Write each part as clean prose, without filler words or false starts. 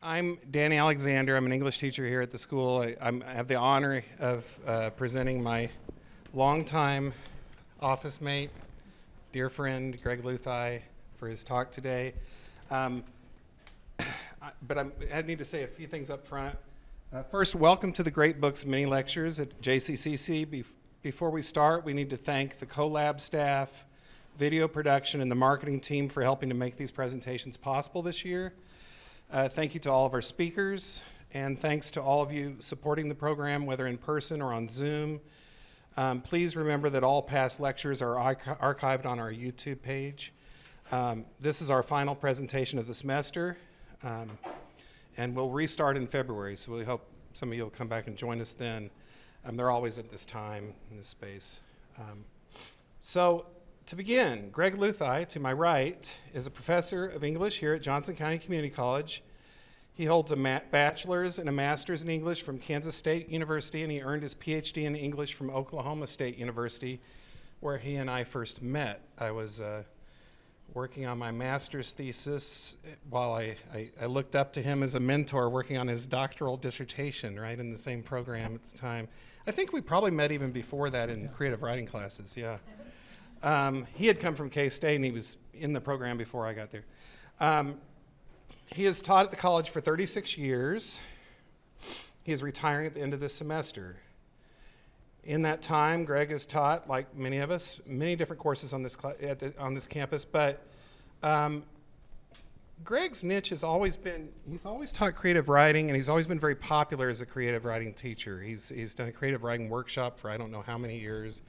I'm Danny Alexander. I'm an English teacher here at the school. I have the honor of presenting my longtime office mate, dear friend, Greg Luthi, for his talk today. I need to say a few things up front. First, welcome to the Great Books mini lectures at JCCC. Before we start, we need to thank the CoLab staff, video production, and the marketing team for helping to make these presentations possible this year. Thank you to all of our speakers, and thanks to all of you supporting the program, whether in person or on Zoom. Please remember that all past lectures are archived on our YouTube page. This is our final presentation of the semester, and we'll restart in February, so we hope some of you will come back and join us then. They're always at this time in this space. So to begin, Greg Luthi, to my right, is a professor of English here at Johnson County Community College. He holds a bachelor's and a master's in English from Kansas State University, and he earned his PhD in English from Oklahoma State University, where he and I first met. I was working on my master's thesis while I looked up to him as a mentor working on his doctoral dissertation, right, in the same program at the time. I think we probably met even before that in creative writing classes, yeah. He had come from K-State, and he was in the program before I got there. He has taught at the college for 36 years. He is retiring at the end of this semester. In that time, Greg has taught, like many of us, many different courses on this campus, but Greg's niche has always been, he's always taught creative writing, and he's always been very popular as a creative writing teacher. He's done a creative writing workshop for I don't know how many years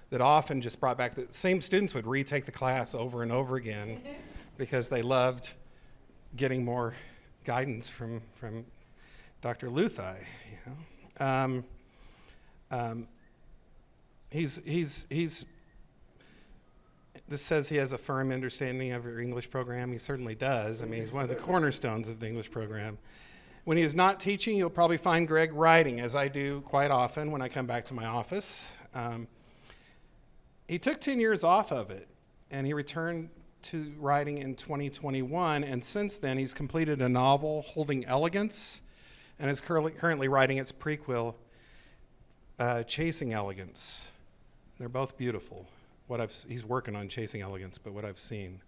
that often just brought back the same students would retake the class over and over again because they loved getting more guidance from Dr. Luthi. You know? This says he has a firm understanding of your English program. He certainly does. I mean, he's one of the cornerstones of the English program. When he is not teaching, you'll probably find Greg writing, as I do quite often when I come back to my office. He took 10 years off of it, and he returned to writing in 2021, and since then he's completed a novel, Holding Elegance, and is currently writing its prequel, Chasing Elegance. They're both beautiful. He's working on Chasing Elegance, but what I've seen.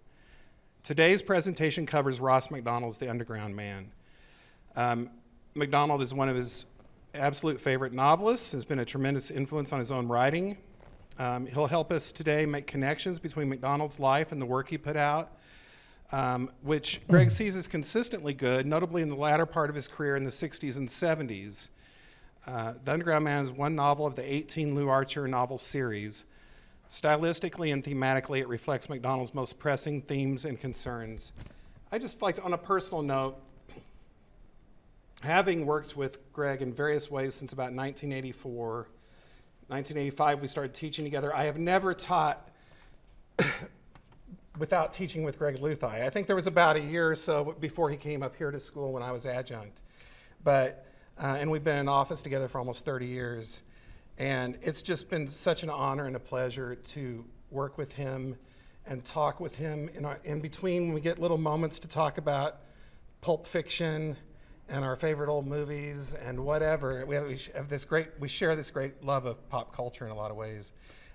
Today's presentation covers Ross MacDonald's The Underground Man. MacDonald is one of his absolute favorite novelists, has been a tremendous influence on his own writing. He'll help us today make connections between MacDonald's life and the work he put out, which Greg sees as consistently good, notably in the latter part of his career in the 60s and 70s. The Underground Man is one novel of the 18 Lou Archer novel series. Stylistically and thematically, it reflects MacDonald's most pressing themes and concerns. I just like to, on a personal note, having worked with Greg in various ways since about 1984, 1985, we started teaching together. I have never taught without teaching with Greg Luthi. I think there was about a year or so before he came up here to school when I was adjunct. And we've been in office together for almost 30 years. And it's just been such an honor and a pleasure to work with him and talk with him in between when we get little moments to talk about pulp fiction and our favorite old movies and whatever. We share this great love of pop culture in a lot of ways,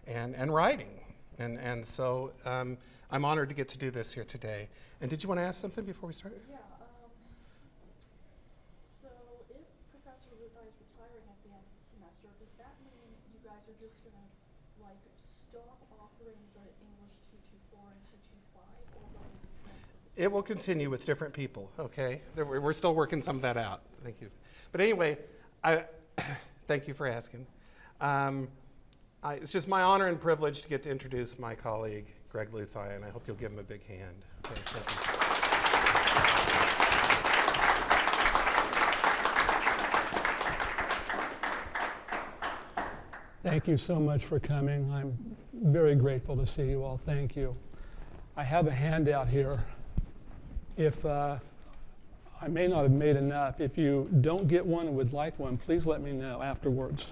and writing. And so I'm honored to get to do this here today. And did you want to ask something before we start? Yeah. So if Professor Luthi is retiring at the end of the semester, does that mean you guys are just going to stop offering the English 224 and 225, or will it be transferred? It will continue with different people, okay? We're still working some of that out. Thank you. But anyway, thank you for asking. It's just my honor and privilege to get to introduce my colleague, Greg Luthi, and I hope you'll give him a big hand. Okay, thank you. Thank you so much for coming. I'm very grateful to see you all. Thank you. I have a handout here. If I may not have made enough, if you don't get one and would like one, please let me know afterwards.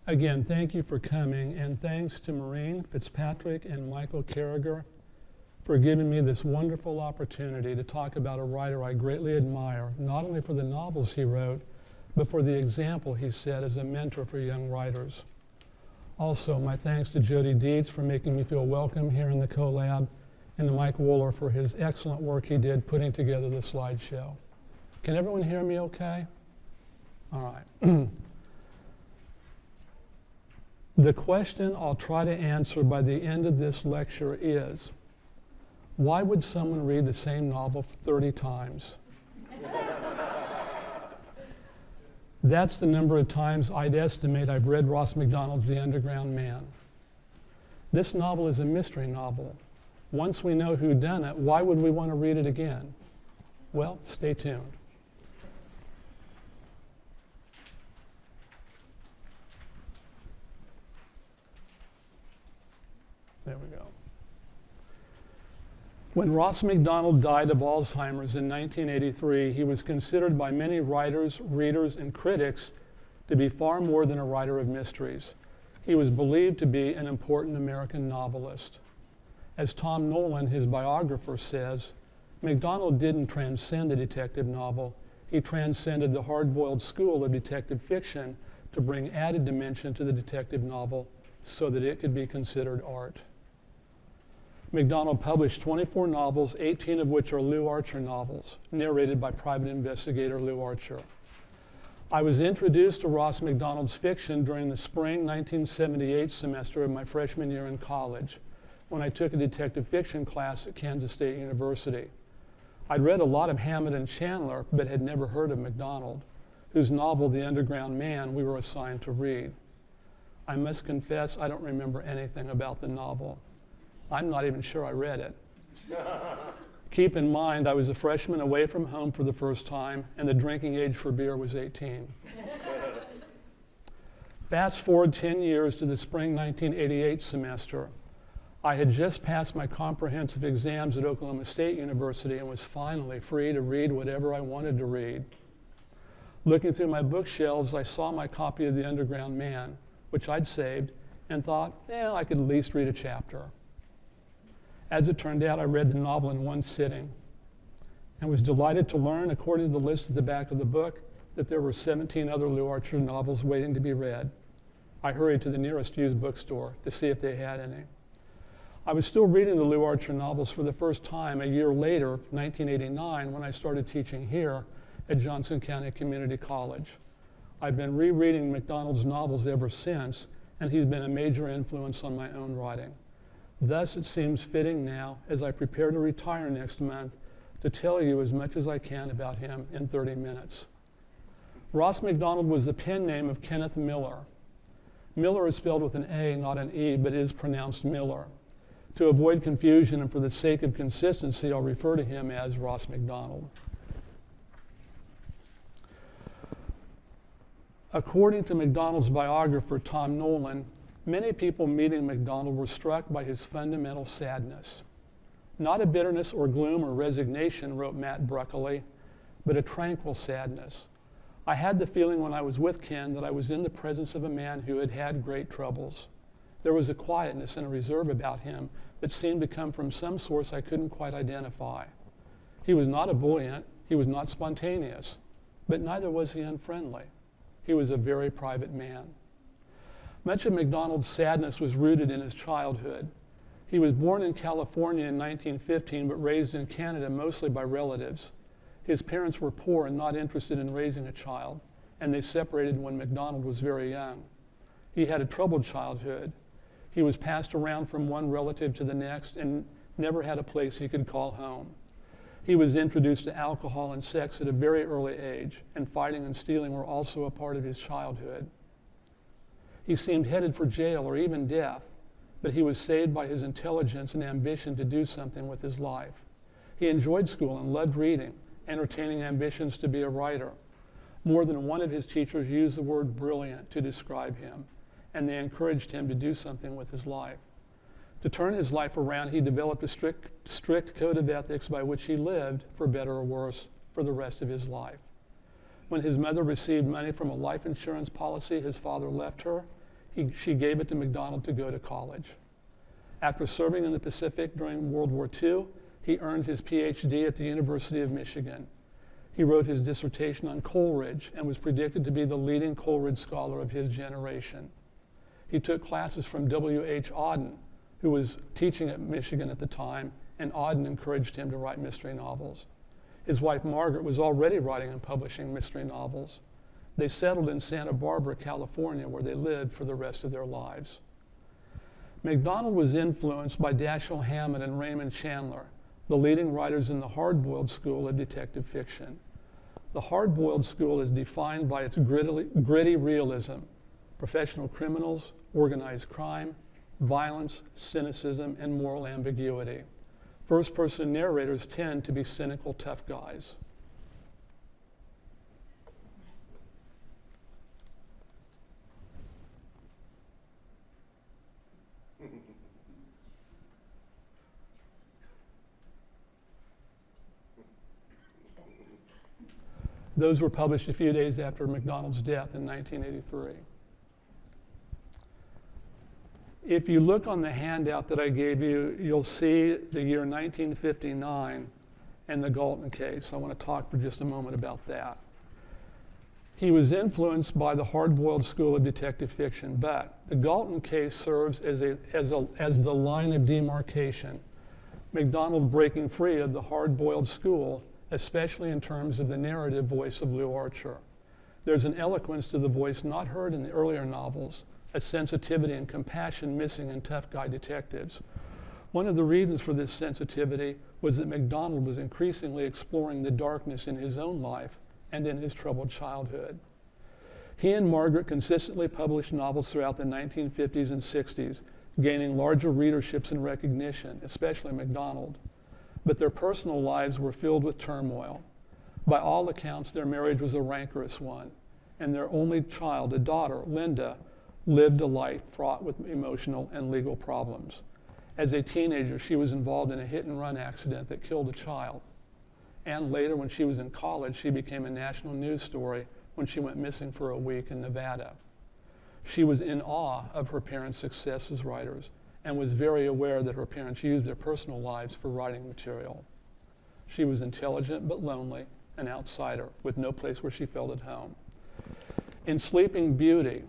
Again, thank you for coming, and thanks to Maureen Fitzpatrick and Michael Carragher for giving me this wonderful opportunity to talk about a writer I greatly admire, not only for the novels he wrote, but for the example he set as a mentor for young writers. Also, my thanks to Jody Dietz for making me feel welcome here in the CoLab, and to Mike Wooler for his excellent work he did putting together the slideshow. Can everyone hear me okay? All right. The question I'll try to answer by the end of this lecture is, why would someone read the same novel 30 times? That's the number of times I'd estimate I've read Ross MacDonald's The Underground Man. This novel is a mystery novel. Once we know who done it, why would we want to read it again? Well, stay tuned. There we go. When Ross MacDonald died of Alzheimer's in 1983, he was considered by many writers, readers, and critics to be far more than a writer of mysteries. He was believed to be an important American novelist. As Tom Nolan, his biographer, says, MacDonald didn't transcend the detective novel. He transcended the hard-boiled school of detective fiction to bring added dimension to the detective novel so that it could be considered art. MacDonald published 24 novels, 18 of which are Lew Archer novels, narrated by private investigator Lew Archer. I was introduced to Ross MacDonald's fiction during the spring 1978 semester of my freshman year in college, when I took a detective fiction class at Kansas State University. I'd read a lot of Hammett and Chandler, but had never heard of MacDonald, whose novel, The Underground Man, we were assigned to read. I must confess, I don't remember anything about the novel. I'm not even sure I read it. Keep in mind, I was a freshman away from home for the first time, and the drinking age for beer was 18. Fast forward 10 years to the spring 1988 semester. I had just passed my comprehensive exams at Oklahoma State University and was finally free to read whatever I wanted to read. Looking through my bookshelves, I saw my copy of The Underground Man, which I'd saved, and thought, I could at least read a chapter. As it turned out, I read the novel in one sitting and was delighted to learn, according to the list at the back of the book, that there were 17 other Lew Archer novels waiting to be read. I hurried to the nearest used bookstore to see if they had any. I was still reading the Lew Archer novels for the first time a year later, 1989, when I started teaching here at Johnson County Community College. I've been rereading MacDonald's novels ever since, and he's been a major influence on my own writing. Thus, it seems fitting now, as I prepare to retire next month, to tell you as much as I can about him in 30 minutes. Ross MacDonald was the pen name of Kenneth Miller. Miller is spelled with an A, not an E, but is pronounced Miller. To avoid confusion and for the sake of consistency, I'll refer to him as Ross MacDonald. According to MacDonald's biographer, Tom Nolan, many people meeting MacDonald were struck by his fundamental sadness. Not a bitterness or gloom or resignation, wrote Matt Bruckley, but a tranquil sadness. I had the feeling when I was with Ken that I was in the presence of a man who had had great troubles. There was a quietness and a reserve about him that seemed to come from some source I couldn't quite identify. He was not ebullient, he was not spontaneous, but neither was he unfriendly. He was a very private man. Much of MacDonald's sadness was rooted in his childhood. He was born in California in 1915, but raised in Canada mostly by relatives. His parents were poor and not interested in raising a child, and they separated when MacDonald was very young. He had a troubled childhood. He was passed around from one relative to the next and never had a place he could call home. He was introduced to alcohol and sex at a very early age, and fighting and stealing were also a part of his childhood. He seemed headed for jail or even death, but he was saved by his intelligence and ambition to do something with his life. He enjoyed school and loved reading, entertaining ambitions to be a writer. More than one of his teachers used the word brilliant to describe him, and they encouraged him to do something with his life. To turn his life around, he developed a strict code of ethics by which he lived, for better or worse, for the rest of his life. When his mother received money from a life insurance policy his father left her, she gave it to MacDonald to go to college. After serving in the Pacific during World War II, he earned his PhD at the University of Michigan. He wrote his dissertation on Coleridge and was predicted to be the leading Coleridge scholar of his generation. He took classes from W.H. Auden, who was teaching at Michigan at the time, and Auden encouraged him to write mystery novels. His wife Margaret was already writing and publishing mystery novels. They settled in Santa Barbara, California, where they lived for the rest of their lives. MacDonald was influenced by Dashiell Hammett and Raymond Chandler, the leading writers in the hard-boiled school of detective fiction. The hard-boiled school is defined by its gritty realism, professional criminals, organized crime, violence, cynicism, and moral ambiguity. First-person narrators tend to be cynical, tough guys. Those were published a few days after MacDonald's death in 1983. If you look on the handout that I gave you, you'll see the year 1959 and the Galton case. I want to talk for just a moment about that. He was influenced by the hard-boiled school of detective fiction, but the Galton case serves as the line of demarcation. MacDonald breaking free of the hard-boiled school, especially in terms of the narrative voice of Lew Archer. There's an eloquence to the voice not heard in the earlier novels, a sensitivity and compassion missing in tough guy detectives. One of the reasons for this sensitivity was that MacDonald was increasingly exploring the darkness in his own life and in his troubled childhood. He and Margaret consistently published novels throughout the 1950s and 60s, gaining larger readerships and recognition, especially MacDonald. But their personal lives were filled with turmoil. By all accounts, their marriage was a rancorous one, and their only child, a daughter, Linda, lived a life fraught with emotional and legal problems. As a teenager, she was involved in a hit-and-run accident that killed a child. And later, when she was in college, she became a national news story when she went missing for a week in Nevada. She was in awe of her parents' success as writers and was very aware that her parents used their personal lives for writing material. She was intelligent but lonely, an outsider with no place where she felt at home. In Sleeping Beauty,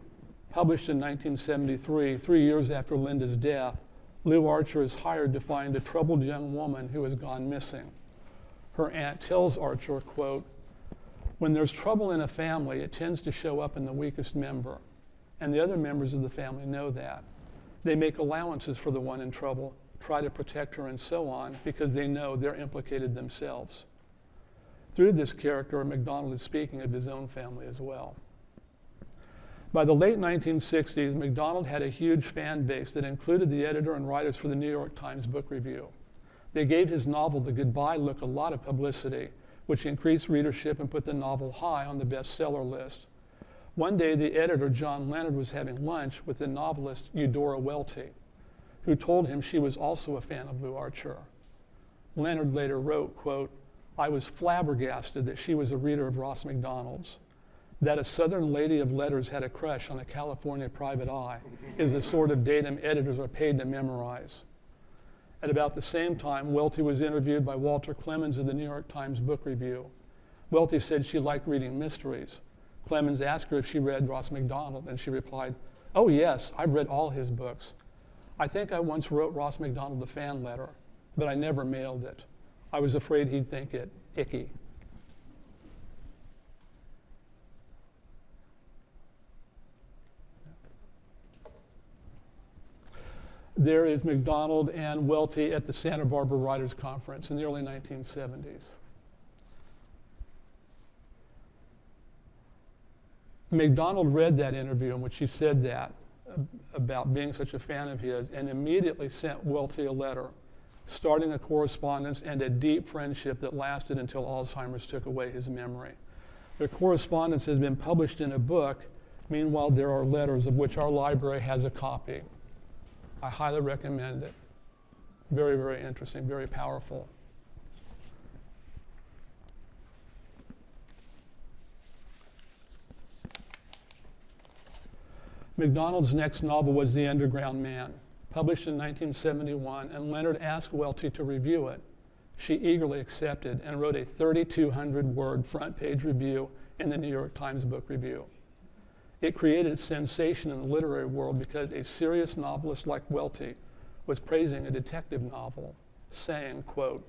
published in 1973, 3 years after Linda's death, Lew Archer is hired to find a troubled young woman who has gone missing. Her aunt tells Archer, quote, "When there's trouble in a family, it tends to show up in the weakest member, and the other members of the family know that. They make allowances for the one in trouble, try to protect her and so on, because they know they're implicated themselves." Through this character, MacDonald is speaking of his own family as well. By the late 1960s, MacDonald had a huge fan base that included the editor and writers for the New York Times Book Review. They gave his novel, The Goodbye Look, a lot of publicity, which increased readership and put the novel high on the bestseller list. One day, the editor, John Leonard, was having lunch with the novelist Eudora Welty, who told him she was also a fan of Lew Archer. Leonard later wrote, quote, "I was flabbergasted that she was a reader of Ross MacDonald's. That a Southern lady of letters had a crush on a California private eye is the sort of datum editors are paid to memorize." At about the same time, Welty was interviewed by Walter Clemens of the New York Times Book Review. Welty said she liked reading mysteries. Clemens asked her if she read Ross MacDonald, and she replied, "Oh yes, I've read all his books. I think I once wrote Ross MacDonald a fan letter, but I never mailed it. I was afraid he'd think it icky." There is MacDonald and Welty at the Santa Barbara Writers Conference in the early 1970s. MacDonald read that interview in which she said that about being such a fan of his, and immediately sent Welty a letter, starting a correspondence and a deep friendship that lasted until Alzheimer's took away his memory. Their correspondence has been published in a book. Meanwhile, there are letters of which our library has a copy. I highly recommend it. Very, very interesting, very powerful. MacDonald's next novel was The Underground Man. published in 1971, and Leonard asked Welty to review it. She eagerly accepted and wrote a 3,200-word front-page review in the New York Times Book Review. It created a sensation in the literary world because a serious novelist like Welty was praising a detective novel, saying, quote,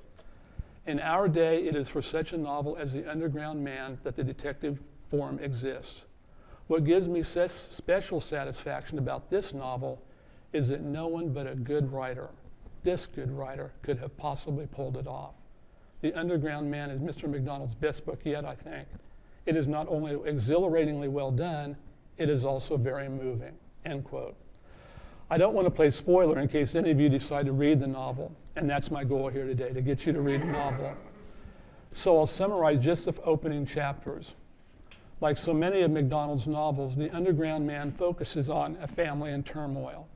"In our day, it is for such a novel as The Underground Man that the detective form exists. What gives me such special satisfaction about this novel is that no one but a good writer, this good writer, could have possibly pulled it off. The Underground Man is Mr. MacDonald's best book yet, I think. It is not only exhilaratingly well done, it is also very moving," end quote. I don't want to play spoiler in case any of you decide to read the novel, and that's my goal here today, to get you to read the novel. So I'll summarize just the opening chapters. Like so many of MacDonald's novels, The Underground Man focuses on a family in turmoil.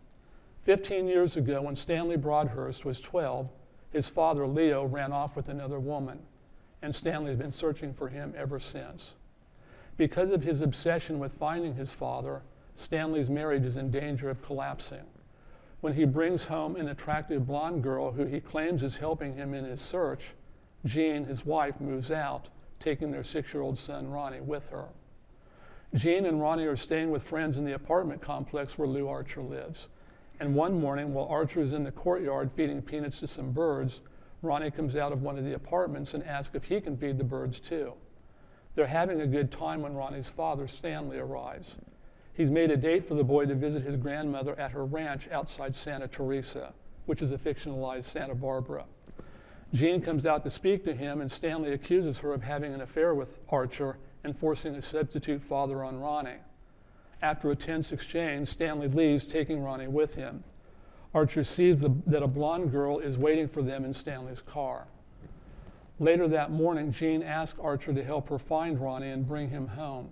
15 years ago, when Stanley Broadhurst was 12, his father, Leo, ran off with another woman, and Stanley's been searching for him ever since. Because of his obsession with finding his father, Stanley's marriage is in danger of collapsing. When he brings home an attractive blonde girl who he claims is helping him in his search, Jean, his wife, moves out, taking their 6-year-old son, Ronnie, with her. Jean and Ronnie are staying with friends in the apartment complex where Lou Archer lives. And one morning, while Archer is in the courtyard feeding peanuts to some birds, Ronnie comes out of one of the apartments and asks if he can feed the birds too. They're having a good time when Ronnie's father, Stanley, arrives. He's made a date for the boy to visit his grandmother at her ranch outside Santa Teresa, which is a fictionalized Santa Barbara. Jean comes out to speak to him, and Stanley accuses her of having an affair with Archer and forcing a substitute father on Ronnie. After a tense exchange, Stanley leaves, taking Ronnie with him. Archer sees that a blonde girl is waiting for them in Stanley's car. Later that morning, Jean asks Archer to help her find Ronnie and bring him home.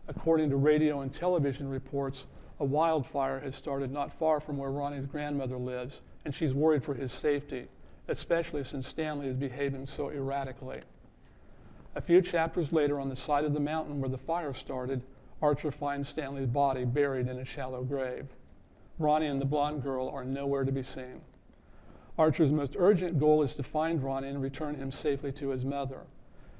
According to radio and television reports, a wildfire has started not far from where Ronnie's grandmother lives, and she's worried for his safety, especially since Stanley is behaving so erratically. A few chapters later, on the side of the mountain where the fire started, Archer finds Stanley's body buried in a shallow grave. Ronnie and the blonde girl are nowhere to be seen. Archer's most urgent goal is to find Ronnie and return him safely to his mother.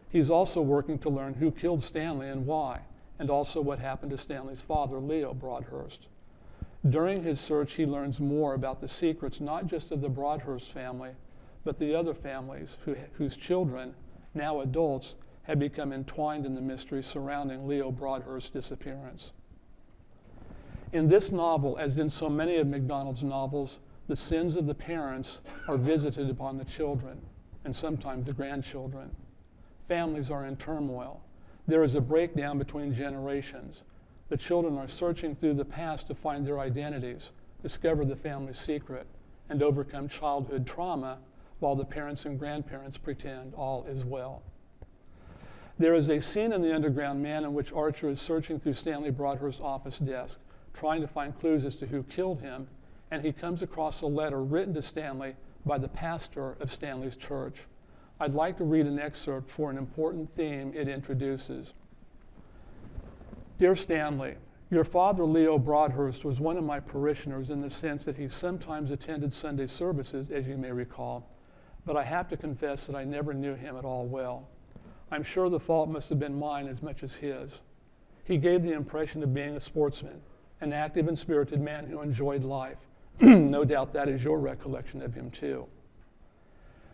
He's also working to learn who killed Stanley and why, and also what happened to Stanley's father, Leo Broadhurst. During his search, he learns more about the secrets not just of the Broadhurst family, but the other families whose children, now adults, had become entwined in the mystery surrounding Leo Broadhurst's disappearance. In this novel, as in so many of MacDonald's novels, the sins of the parents are visited upon the children, and sometimes the grandchildren. Families are in turmoil. There is a breakdown between generations. The children are searching through the past to find their identities, discover the family secret, and overcome childhood trauma, while the parents and grandparents pretend all is well. There is a scene in The Underground Man in which Archer is searching through Stanley Broadhurst's office desk, trying to find clues as to who killed him, and he comes across a letter written to Stanley by the pastor of Stanley's church. I'd like to read an excerpt for an important theme it introduces. Dear Stanley, your father, Leo Broadhurst, was one of my parishioners in the sense that he sometimes attended Sunday services, as you may recall, but I have to confess that I never knew him at all well. I'm sure the fault must have been mine as much as his. He gave the impression of being a sportsman, an active and spirited man who enjoyed life. No doubt that is your recollection of him too.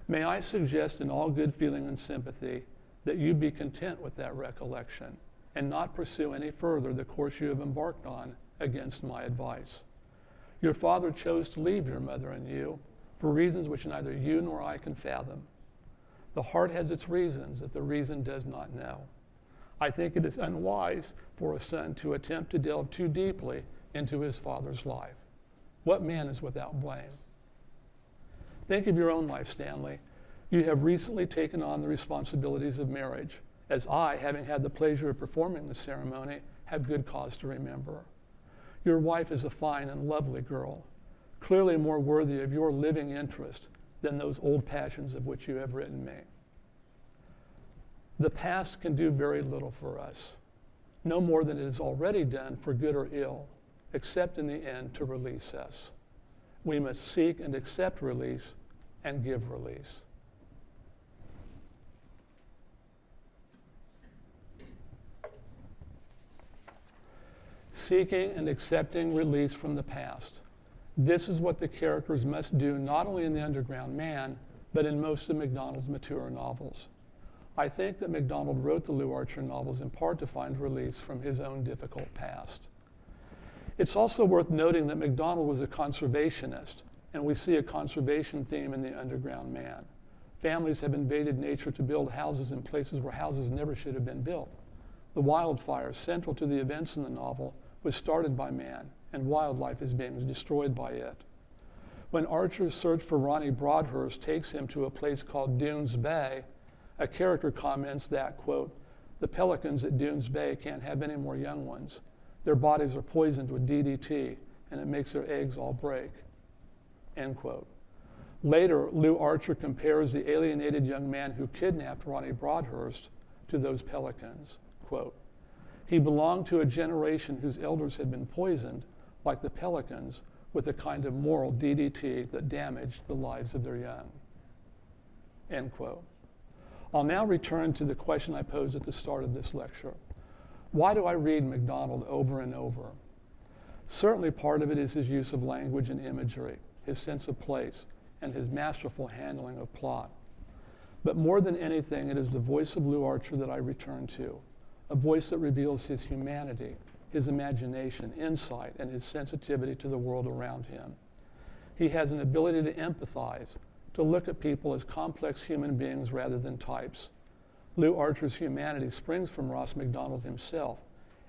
May I suggest in all good feeling and sympathy that you be content with that recollection and not pursue any further the course you have embarked on against my advice. Your father chose to leave your mother and you for reasons which neither you nor I can fathom. The heart has its reasons that the reason does not know. I think it is unwise for a son to attempt to delve too deeply into his father's life. What man is without blame? Think of your own life, Stanley. You have recently taken on the responsibilities of marriage, as I, having had the pleasure of performing the ceremony, have good cause to remember. Your wife is a fine and lovely girl, clearly more worthy of your living interest than those old passions of which you have written me. The past can do very little for us, no more than it has already done for good or ill, except in the end to release us. we must seek and accept release and give release. Seeking and accepting release from the past. This is what the characters must do not only in The Underground Man, but in most of MacDonald's mature novels. I think that MacDonald wrote the Lew Archer novels in part to find release from his own difficult past. It's also worth noting that MacDonald was a conservationist, and we see a conservation theme in The Underground Man. Families have invaded nature to build houses in places where houses never should have been built. The wildfire, central to the events in the novel, was started by man, and wildlife is being destroyed by it. When Archer's search for Ronnie Broadhurst takes him to a place called Dunes Bay, a character comments that, quote, "The pelicans at Dunes Bay can't have any more young ones. Their bodies are poisoned with DDT, and it makes their eggs all break," end quote. Later, Lew Archer compares the alienated young man who kidnapped Ronnie Broadhurst to those pelicans, quote, "He belonged to a generation whose elders had been poisoned, like the pelicans, with a kind of moral DDT that damaged the lives of their young," end quote. I'll now return to the question I posed at the start of this lecture. Why do I read MacDonald over and over? Certainly part of it is his use of language and imagery, his sense of place, and his masterful handling of plot. But more than anything, it is the voice of Lew Archer that I return to, a voice that reveals his humanity, his imagination, insight, and his sensitivity to the world around him. He has an ability to empathize, to look at people as complex human beings rather than types. Lew Archer's humanity springs from Ross MacDonald himself,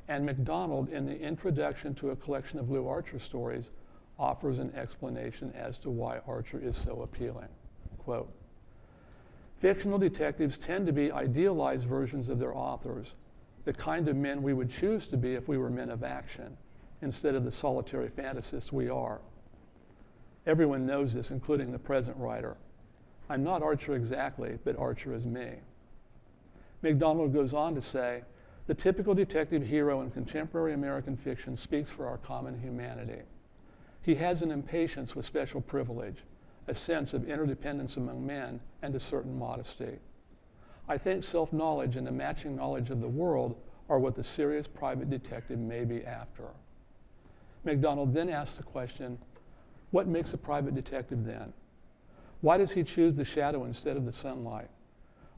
and MacDonald, in the introduction to a collection of Lew Archer stories, offers an explanation as to why Archer is so appealing. Quote, "Fictional detectives tend to be idealized versions of their authors, the kind of men we would choose to be if we were men of action, instead of the solitary fantasists we are. Everyone knows this, including the present writer. I'm not Archer exactly, but Archer is me." MacDonald goes on to say, "The typical detective hero in contemporary American fiction speaks for our common humanity. He has an impatience with special privilege, a sense of interdependence among men, and a certain modesty. I think self-knowledge and a matching knowledge of the world are what the serious private detective may be after." MacDonald then asks the question, what makes a private detective then? Why does he choose the shadow instead of the sunlight?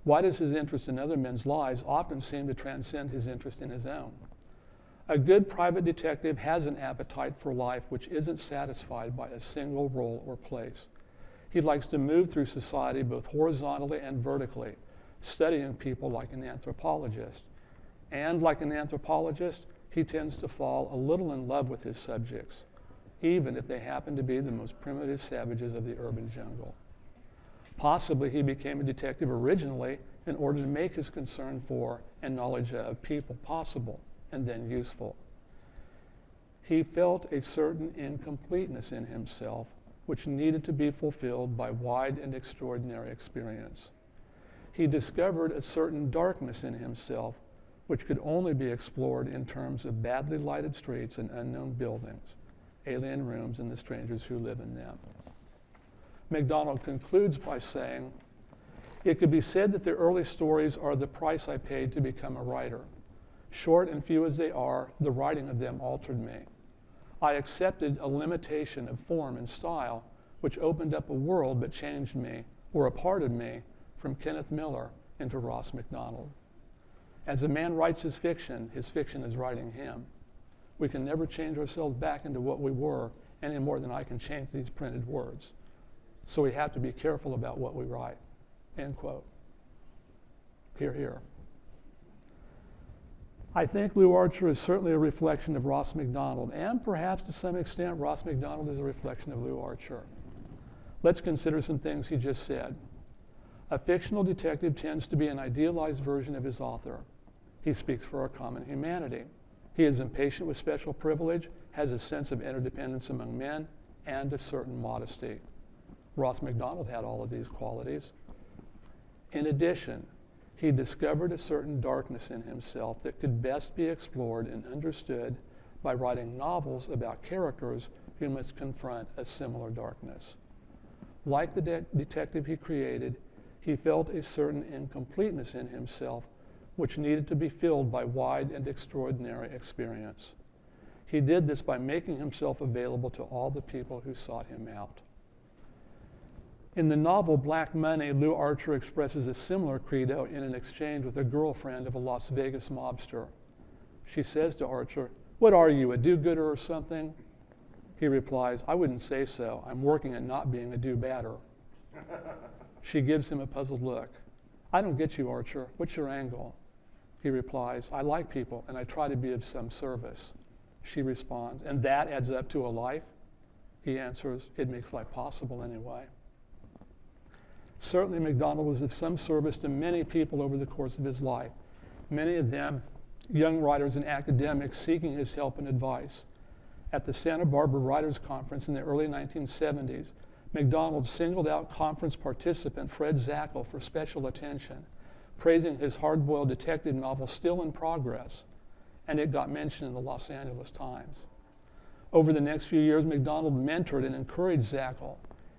Why does his interest in other men's lives often seem to transcend his interest in his own? A good private detective has an appetite for life which isn't satisfied by a single role or place. He likes to move through society both horizontally and vertically, studying people like an anthropologist. And like an anthropologist, he tends to fall a little in love with his subjects, even if they happen to be the most primitive savages of the urban jungle. Possibly he became a detective originally in order to make his concern for and knowledge of people possible and then useful. He felt a certain incompleteness in himself which needed to be fulfilled by wide and extraordinary experience. He discovered a certain darkness in himself which could only be explored in terms of badly lighted streets and unknown buildings, alien rooms, and the strangers who live in them. MacDonald concludes by saying, "It could be said that the early stories are the price I paid to become a writer. Short and few as they are, the writing of them altered me. I accepted a limitation of form and style, which opened up a world but changed me, or a part of me, from Kenneth Miller into Ross MacDonald. As a man writes his fiction is writing him. We can never change ourselves back into what we were any more than I can change these printed words. So we have to be careful about what we write," end quote. Hear, hear. I think Lew Archer is certainly a reflection of Ross MacDonald, and perhaps to some extent Ross MacDonald is a reflection of Lew Archer. Let's consider some things he just said. A fictional detective tends to be an idealized version of his author. He speaks for our common humanity. He is impatient with special privilege, has a sense of interdependence among men, and a certain modesty. Ross MacDonald had all of these qualities. In addition, he discovered a certain darkness in himself that could best be explored and understood by writing novels about characters who must confront a similar darkness. Like the detective he created, he felt a certain incompleteness in himself, which needed to be filled by wide and extraordinary experience. He did this by making himself available to all the people who sought him out. In the novel Black Money, Lou Archer expresses a similar credo in an exchange with a girlfriend of a Las Vegas mobster. She says to Archer, "What are you, a do-gooder or something?" He replies, "I wouldn't say so. I'm working at not being a do-badder." She gives him a puzzled look. "I don't get you, Archer. What's your angle?" He replies, "I like people and I try to be of some service." She responds, "And that adds up to a life?" He answers, "It makes life possible anyway." Certainly, MacDonald was of some service to many people over the course of his life, many of them young writers and academics seeking his help and advice. At the Santa Barbara Writers' Conference in the early 1970s, MacDonald singled out conference participant Fred Zackel for special attention, praising his hard-boiled detective novel Still in Progress, and it got mentioned in the Los Angeles Times. Over the next few years, MacDonald mentored and encouraged Zackel,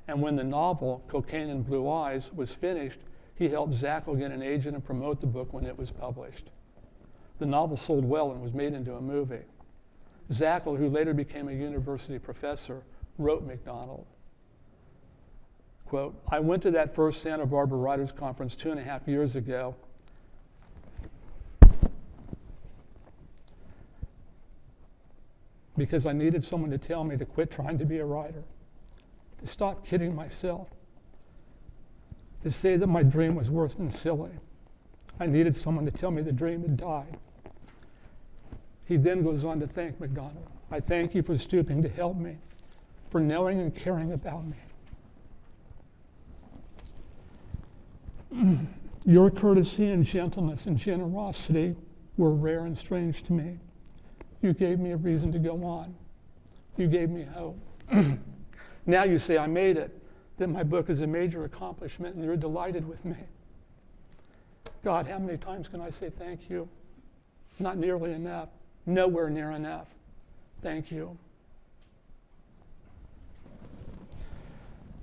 and when the novel, Cocaine and Blue Eyes, was finished, he helped Zackel get an agent and promote the book when it was published. The novel sold well and was made into a movie. Zackel, who later became a university professor, wrote MacDonald, quote, "I went to that first Santa Barbara Writers' Conference 2.5 years ago because I needed someone to tell me to quit trying to be a writer, to stop kidding myself, to say that my dream was worse than silly. I needed someone to tell me the dream had died." He then goes on to thank MacDonald. "I thank you for stooping to help me, for knowing and caring about me. Your courtesy and gentleness and generosity were rare and strange to me. You gave me a reason to go on. You gave me hope. Now you say I made it, that my book is a major accomplishment, and you're delighted with me. God, how many times can I say thank you? Not nearly enough. Nowhere near enough. Thank you."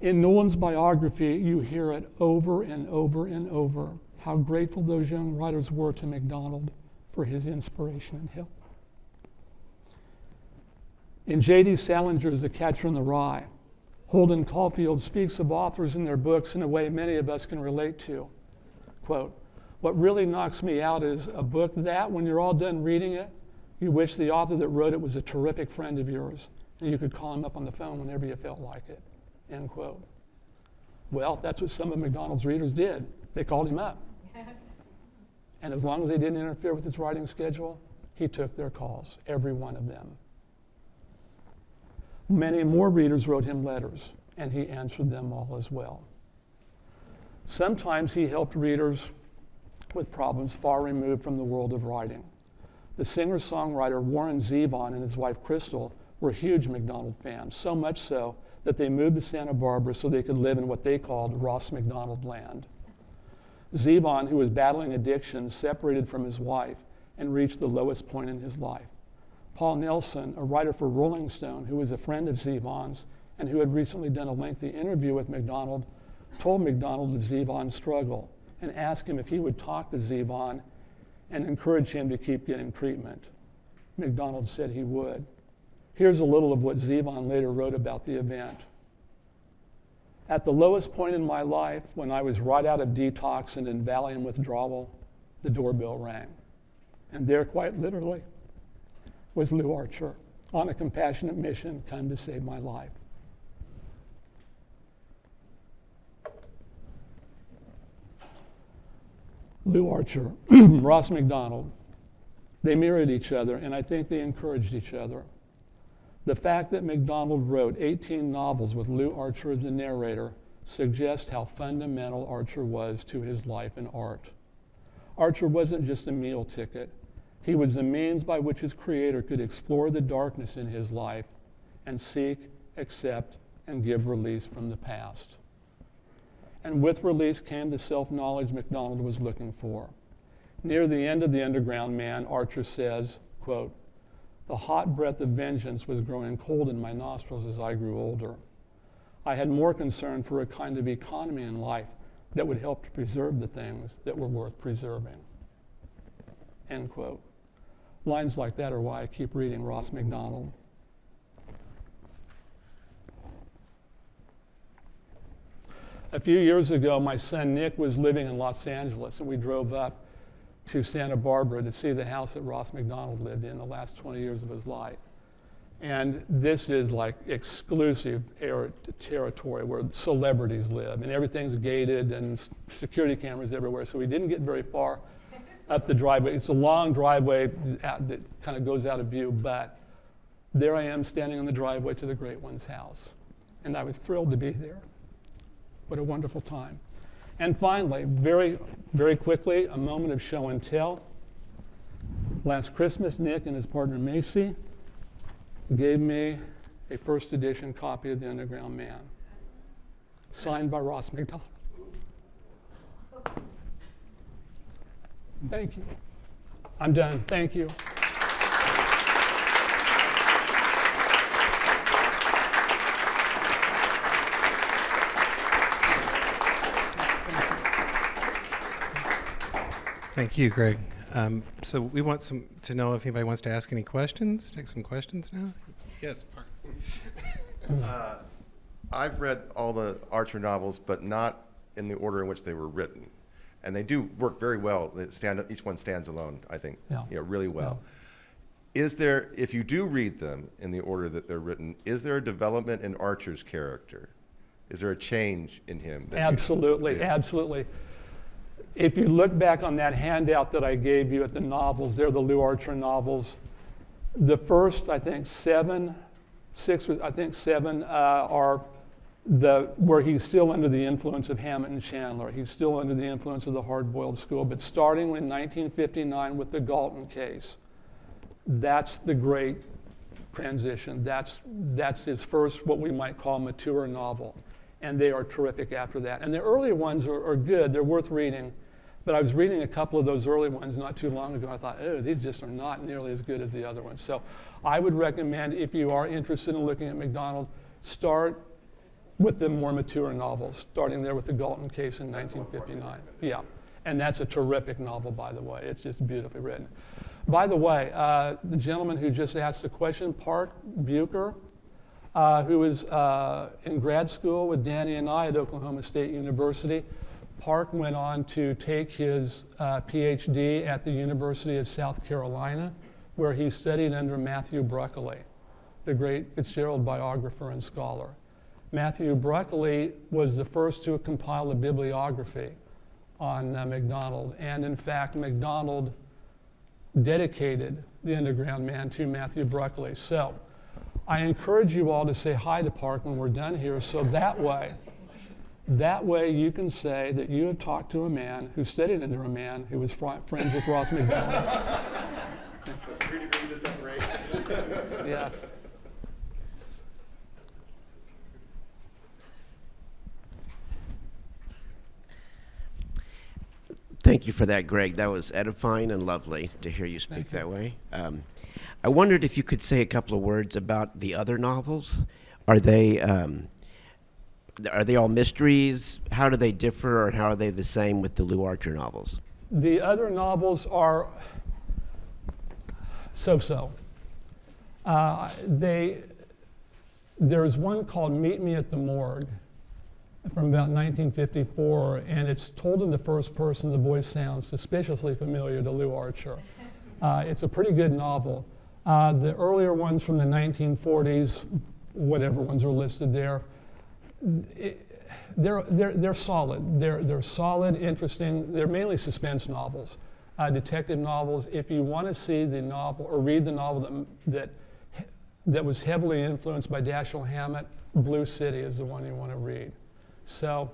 In Nolan's biography, you hear it over and over and over, how grateful those young writers were to MacDonald for his inspiration and help. In J.D. Salinger's The Catcher in the Rye, Holden Caulfield speaks of authors and their books in a way many of us can relate to. Quote, "What really knocks me out is a book that, when you're all done reading it, you wish the author that wrote it was a terrific friend of yours, and you could call him up on the phone whenever you felt like it." End quote. Well, that's what some of MacDonald's readers did. They called him up. And as long as they didn't interfere with his writing schedule, he took their calls, every one of them. Many more readers wrote him letters, and he answered them all as well. Sometimes he helped readers with problems far removed from the world of writing. The singer-songwriter Warren Zevon and his wife Crystal were huge MacDonald fans, so much so that they moved to Santa Barbara so they could live in what they called Ross MacDonald land. Zevon, who was battling addiction, separated from his wife and reached the lowest point in his life. Paul Nelson, a writer for Rolling Stone, who was a friend of Zevon's and who had recently done a lengthy interview with MacDonald, told MacDonald of Zevon's struggle and asked him if he would talk to Zevon and encourage him to keep getting treatment. MacDonald said he would. Here's a little of what Zevon later wrote about the event. "At the lowest point in my life, when I was right out of detox and in Valium withdrawal, the doorbell rang. And there, quite literally, was Lou Archer on a compassionate mission come to save my life." Lou Archer, Ross MacDonald, they mirrored each other, and I think they encouraged each other. The fact that MacDonald wrote 18 novels with Lou Archer as the narrator suggests how fundamental Archer was to his life and art. Archer wasn't just a meal ticket. He was the means by which his creator could explore the darkness in his life and seek, accept, and give release from the past. And with release came the self-knowledge MacDonald was looking for. Near the end of The Underground Man, Archer says, quote, The hot breath of vengeance was growing cold in my nostrils as I grew older. I had more concern for a kind of economy in life that would help to preserve the things that were worth preserving. End quote. Lines like that are why I keep reading Ross MacDonald. A few years ago, my son Nick was living in Los Angeles, and we drove up to Santa Barbara to see the house that Ross MacDonald lived in the last 20 years of his life. And this is like exclusive territory where celebrities live, and everything's gated and security cameras everywhere, so we didn't get very far up the driveway. It's a long driveway that kind of goes out of view, but there I am standing on the driveway to the Great One's house, and I was thrilled to be there. What a wonderful time. And finally, very, very quickly, a moment of show and tell. Last Christmas, Nick and his partner Macy gave me a first edition copy of The Underground Man, signed by Ross MacDonald. Thank you. I'm done. Thank you. Thank you, Greg. So we want to know if anybody wants to ask any questions. Take some questions now. Yes, Mark. I've read all the Archer novels, but not in the order in which they were written, and they do work very well. Each one stands alone, I think, really well. Yeah. Is there, if you do read them in the order that they're written, is there a development in Archer's character? Is there a change in him? Absolutely, absolutely. If you look back on that handout that I gave you at the novels, they're the Lew Archer novels. The first, I think, seven are where he's still under the influence of Hammett and Chandler. He's still under the influence of the hard-boiled school. But starting in 1959 with the Galton case, that's the great transition. That's his first, what we might call, mature novel. And they are terrific after that. And the early ones are good. They're worth reading. But I was reading a couple of those early ones not too long ago. I thought, oh, these just are not nearly as good as the other ones. So I would recommend, if you are interested in looking at MacDonald, start with the more mature novels, starting there with the Galton case in 1959. Yeah, and that's a terrific novel, by the way. It's just beautifully written. By the way, the gentleman who just asked the question, Park Bucher, who was in grad school with Danny and I at Oklahoma State University. Park went on to take his PhD at the University of South Carolina, where he studied under Matthew Broccoli, the great Fitzgerald biographer and scholar. Matthew Broccoli was the first to compile a bibliography on MacDonald, and in fact, MacDonald dedicated The Underground Man to Matthew Broccoli. So I encourage you all to say hi to Park when we're done here, so that way you can say that you have talked to a man who studied under a man who was friends with Ross MacDonald. Really brings us up, right? Yes. Thank you for that, Greg. That was edifying and lovely to hear you speak that way. I wondered if you could say a couple of words about the other novels. Are they all mysteries? How do they differ, or how are they the same with the Lew Archer novels? The other novels are so-so. There's one called Meet Me at the Morgue from about 1954, and it's told in the first person. The voice sounds suspiciously familiar to Lew Archer. It's a pretty good novel. The earlier ones from the 1940s, whatever ones are listed there, they're solid. They're solid, interesting. They're mainly suspense novels, detective novels. If you want to see the novel or read the novel that was heavily influenced by Dashiell Hammett, Blue City is the one you want to read. So,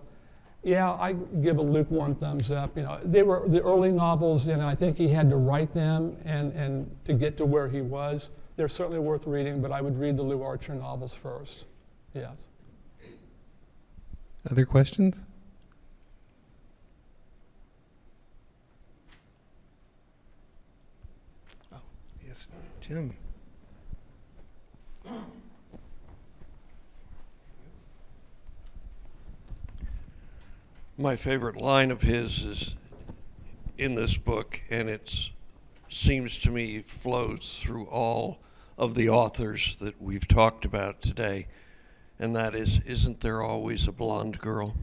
yeah, I give a lukewarm thumbs up. You know, they were the early novels, and I think he had to write them and to get to where he was. They're certainly worth reading, but I would read the Lew Archer novels first. Yes. Other questions? Oh, yes, Jim. My favorite line of his is in this book, and it seems to me flows through all of the authors that we've talked about today, and that is, "Isn't there always a blonde girl?"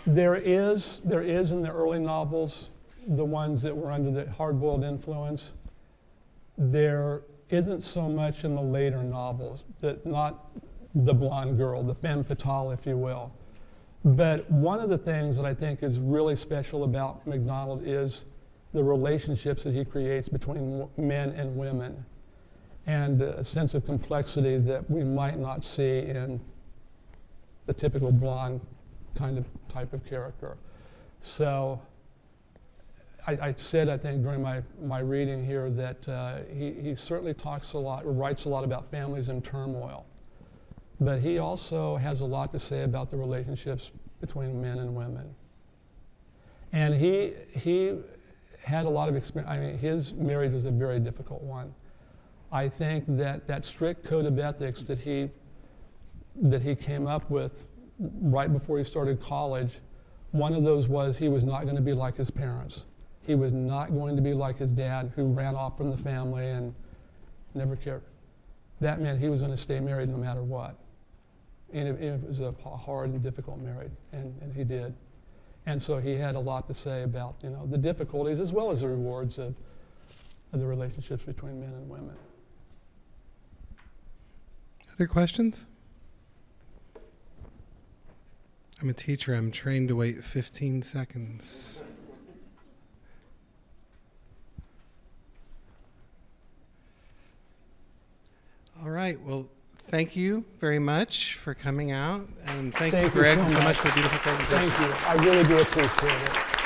There is in the early novels, the ones that were under the hard-boiled influence. There isn't so much in the later novels, that not the blonde girl, the femme fatale, if you will. But one of the things that I think is really special about MacDonald is the relationships that he creates between men and women, and a sense of complexity that we might not see in the typical blonde type of character. So I said, I think, during my reading here that he certainly talks a lot, or writes a lot about families in turmoil. But he also has a lot to say about the relationships between men and women. And he had a lot of experience. I mean, his marriage was a very difficult one. I think that strict code of ethics that he came up with right before he started college, one of those was he was not going to be like his parents. He was not going to be like his dad, who ran off from the family and never cared. That meant he was going to stay married no matter what. And it was a hard and difficult marriage, and he did. And so he had a lot to say about, you know, the difficulties as well as the rewards of the relationships between men and women. Other questions? I'm a teacher. I'm trained to wait 15 seconds. All right. Well, thank you very much for coming out. And thank you, Greg, so much for a beautiful presentation. Thank you. I really do appreciate it.